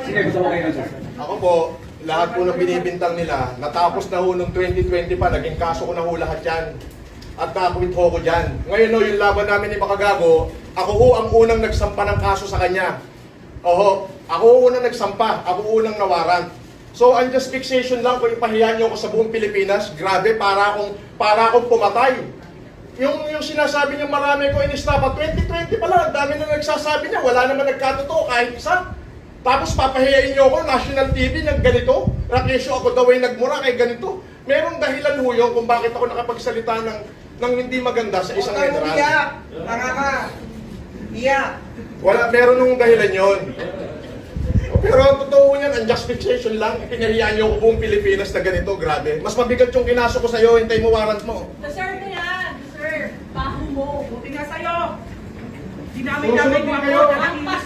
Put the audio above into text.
Sige, gusto mo kayo, sir. Ako po, lahat po ng binibintang nila, natapos na ho noong 2020 pa, naging kaso ko na ho lahat yan. At nakakwit ho ko dyan. Ngayon ho, yung laban namin ni Makagago, ako ho ang unang nagsampa ng kaso sa kanya. Oho, ako ho unang nagsampa, ako unang nawaran. So, unjust fixation lang kung ipahiyan niyo ako sa buong Pilipinas, grabe, para akong pumatay. Yung sinasabi niya marami ko inistapa, 2020 pa lang, ang dami na nagsasabi niya, wala naman nagkatotoo kahit isa. Tapos papahiyain niyo ako, national TV, ng ganito, rakesyo ako daw ay nagmura kay ganito. Merong dahilan ho yun kung bakit ako nakapagsalita ng hindi maganda sa isang general. Iyak! Tanga ka! Iyak! Wala, meron nung dahilan yun. Pero ang totoo niyan, unjust fixation lang. Pinahiyaan niyo ako buong Pilipinas na ganito, grabe. Mas mabigat yung kinaso ko sa'yo, hintay mo warrant mo. Sir, na yan. Sir, baho mo. Buti nga sa'yo! Di namin Susunod namin na kayo. Ang pas